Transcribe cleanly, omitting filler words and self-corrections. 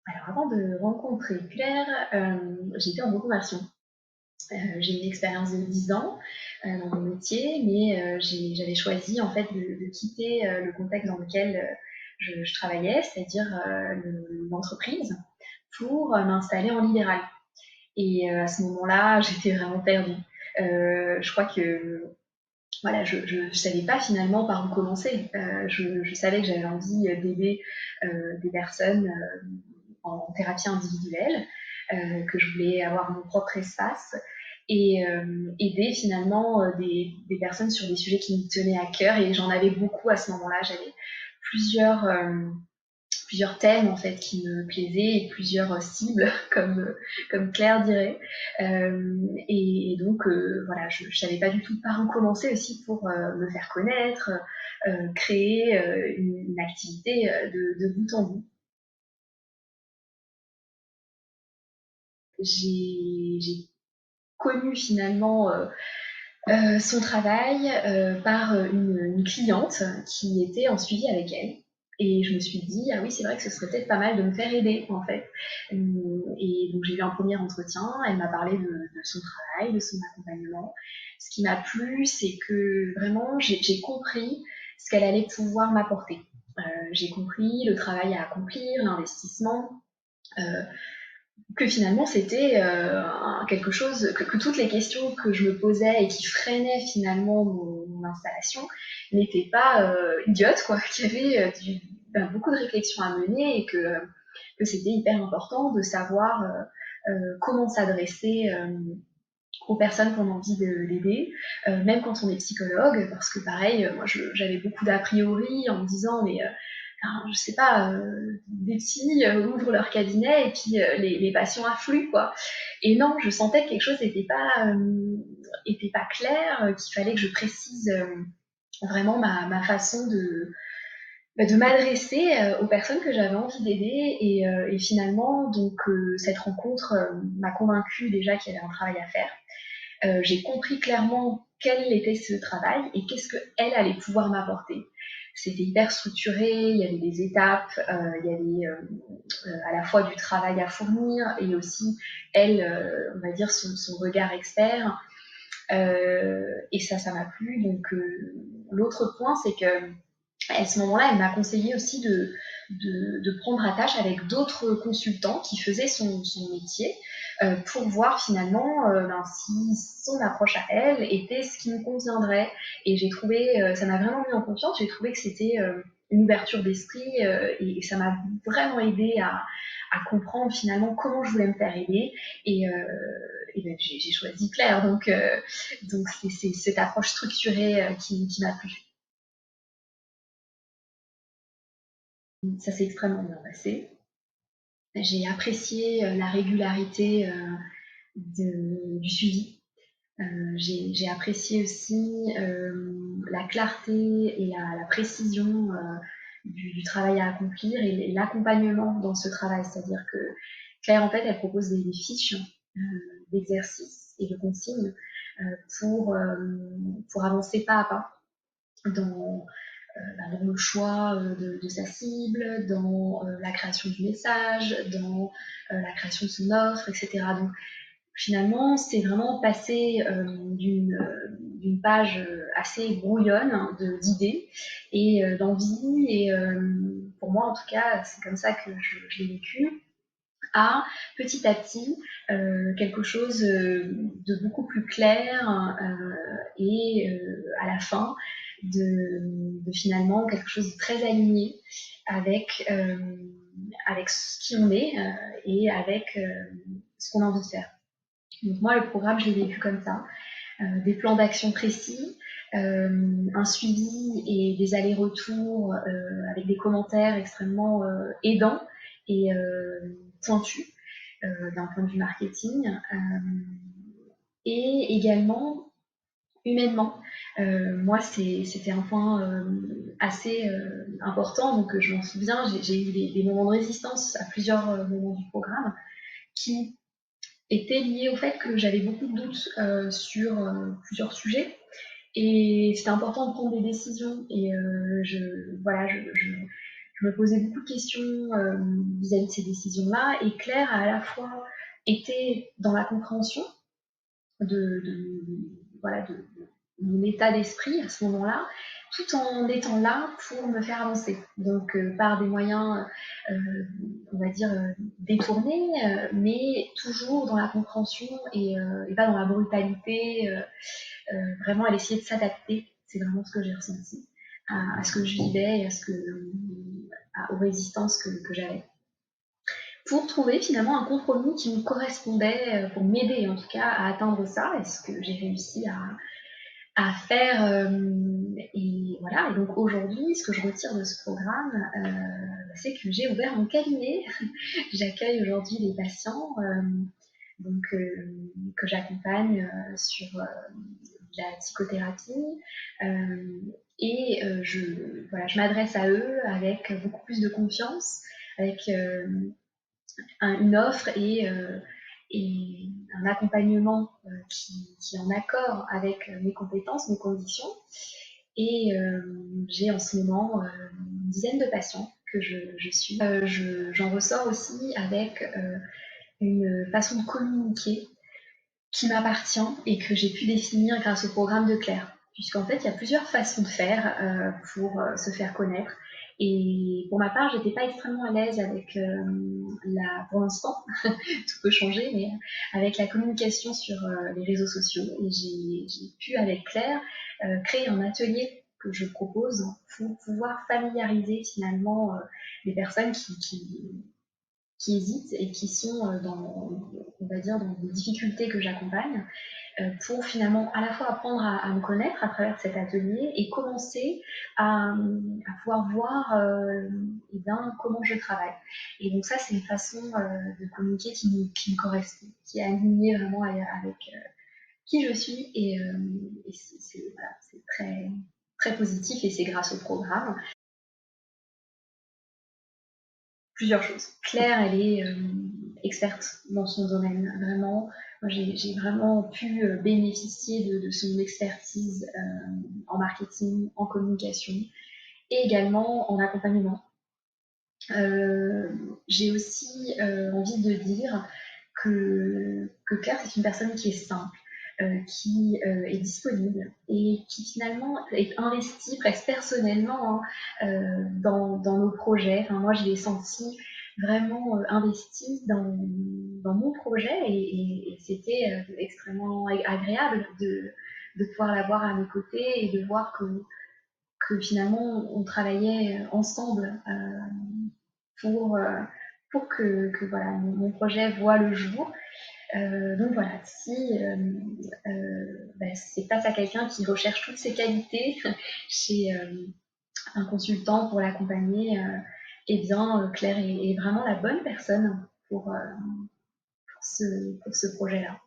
Alors avant de rencontrer Claire, j'étais en reconversion. J'ai une expérience de 10 ans dans mon métier, mais j'avais choisi en fait de quitter le contexte dans lequel je travaillais, c'est-à-dire l'entreprise, pour m'installer en libéral. Et à ce moment-là, j'étais vraiment perdue. Je crois que voilà, je savais pas finalement par où commencer. Je savais que j'avais envie d'aider des personnes en thérapie individuelle, que je voulais avoir mon propre espace et aider finalement des personnes sur des sujets qui me tenaient à cœur. Et j'en avais beaucoup à ce moment-là. J'avais plusieurs, plusieurs thèmes en fait qui me plaisaient et plusieurs cibles, comme Claire dirait. Et donc voilà, je ne savais pas du tout par où commencer aussi pour me faire connaître, créer une activité de bout en bout. J'ai connu finalement son travail par une cliente qui était en suivi avec elle. Et je me suis dit, ah oui, c'est vrai que ce serait peut-être pas mal de me faire aider, en fait. Et donc, j'ai eu un premier entretien. Elle m'a parlé de son travail, de son accompagnement. Ce qui m'a plu, c'est que vraiment, j'ai compris ce qu'elle allait pouvoir m'apporter. J'ai compris le travail à accomplir, l'investissement, euh, que finalement c'était quelque chose que toutes les questions que je me posais et qui freinaient finalement mon installation n'étaient pas idiotes, quoi, qu'il y avait beaucoup de réflexions à mener et que c'était hyper important de savoir comment s'adresser aux personnes qu'on a envie d'aider, même quand on est psychologue, parce que pareil, moi j'avais beaucoup d'a priori en me disant mais enfin, je sais pas, des psys ouvrent leur cabinet et puis les patients affluent, quoi. Et non, je sentais que quelque chose était pas clair, qu'il fallait que je précise vraiment ma façon de m'adresser aux personnes que j'avais envie d'aider. Et finalement, donc cette rencontre m'a convaincue déjà qu'il y avait un travail à faire. J'ai compris clairement quel était ce travail et qu'est-ce qu'elle allait pouvoir m'apporter. C'était hyper structuré, il y avait des étapes, il y avait à la fois du travail à fournir et aussi elle, on va dire son regard expert. Et ça m'a plu. Donc l'autre point, c'est que à ce moment-là, elle m'a conseillé aussi de prendre attache avec d'autres consultants qui faisaient son métier pour voir finalement si son approche à elle était ce qui me conviendrait. Et j'ai trouvé, ça m'a vraiment mis en confiance, j'ai trouvé que c'était une ouverture d'esprit et ça m'a vraiment aidé à comprendre finalement comment je voulais me faire aider. Et ben, j'ai choisi Claire, donc c'est cette approche structurée qui m'a plu. Ça s'est extrêmement bien passé. J'ai apprécié la régularité du suivi. J'ai apprécié aussi la clarté et la précision du travail à accomplir et l'accompagnement dans ce travail. C'est-à-dire que Claire, en fait, elle propose des fiches d'exercices et de consignes euh, pour, euh, pour avancer pas à pas dans, dans le choix de sa cible, dans la création du message, dans la création de son offre, etc. Donc finalement, c'est vraiment passé d'une page assez brouillonne d'idées et d'envie. Et pour moi, en tout cas, c'est comme ça que je l'ai vécu à petit à petit quelque chose de beaucoup plus clair et à la fin de finalement quelque chose de très aligné avec, avec qui on est et avec ce qu'on a envie de faire. Donc moi, le programme, je l'ai vécu comme ça. Des plans d'action précis, un suivi et des allers-retours avec des commentaires extrêmement aidants et pointus d'un point de vue marketing. Et également humainement. Moi, c'était un point assez important, donc je m'en souviens, j'ai eu des moments de résistance à plusieurs moments du programme qui étaient liés au fait que j'avais beaucoup de doutes sur plusieurs sujets et c'était important de prendre des décisions et voilà, je me posais beaucoup de questions vis-à-vis de ces décisions-là, et Claire a à la fois été dans la compréhension de, voilà, de mon état d'esprit à ce moment-là, tout en étant là pour me faire avancer. Donc par des moyens, on va dire, détournés, mais toujours dans la compréhension et pas dans la brutalité. Vraiment, elle essayait de s'adapter. C'est vraiment ce que j'ai ressenti à ce que je vivais et aux résistances que j'avais, pour trouver finalement un compromis qui me correspondait, pour m'aider en tout cas à atteindre ça, et ce que j'ai réussi à faire. Et voilà, et donc aujourd'hui, ce que je retire de ce programme, c'est que j'ai ouvert mon cabinet. J'accueille aujourd'hui les patients donc, que j'accompagne sur de la psychothérapie. Voilà, je m'adresse à eux avec beaucoup plus de confiance, avec une offre et un accompagnement qui est en accord avec mes compétences, mes conditions. Et j'ai en ce moment une dizaine de patients que je suis. J'en ressors aussi avec une façon de communiquer qui m'appartient et que j'ai pu définir grâce au programme de Claire. Puisqu'en fait, il y a plusieurs façons de faire pour se faire connaître. Et pour ma part, j'étais pas extrêmement à l'aise avec pour l'instant, tout peut changer, mais avec la communication sur les réseaux sociaux. Et j'ai pu, avec Claire, créer un atelier que je propose pour pouvoir familiariser finalement les personnes qui hésitent et qui sont on va dire, dans des difficultés que j'accompagne, pour finalement à la fois apprendre à me connaître à travers cet atelier et commencer à pouvoir voir eh bien, comment je travaille. Et donc ça, c'est une façon de communiquer qui me correspond, qui est alignée vraiment avec qui je suis, et voilà, c'est très, très positif, et c'est grâce au programme. Plusieurs choses. Claire, elle est experte dans son domaine, vraiment. Moi, j'ai vraiment pu bénéficier de son expertise en marketing, en communication, et également en accompagnement. J'ai aussi envie de dire que Claire, c'est une personne qui est simple, qui est disponible et qui finalement est investie presque personnellement dans nos projets. Enfin, moi, je l'ai senti vraiment investie dans mon projet, et c'était extrêmement agréable de pouvoir l'avoir à mes côtés et de voir que finalement on travaillait ensemble pour, euh, pour que voilà, mon projet voit le jour. Donc voilà, si c'est face à quelqu'un qui recherche toutes ces qualités chez un consultant pour l'accompagner, eh bien Claire est vraiment la bonne personne pour ce projet-là.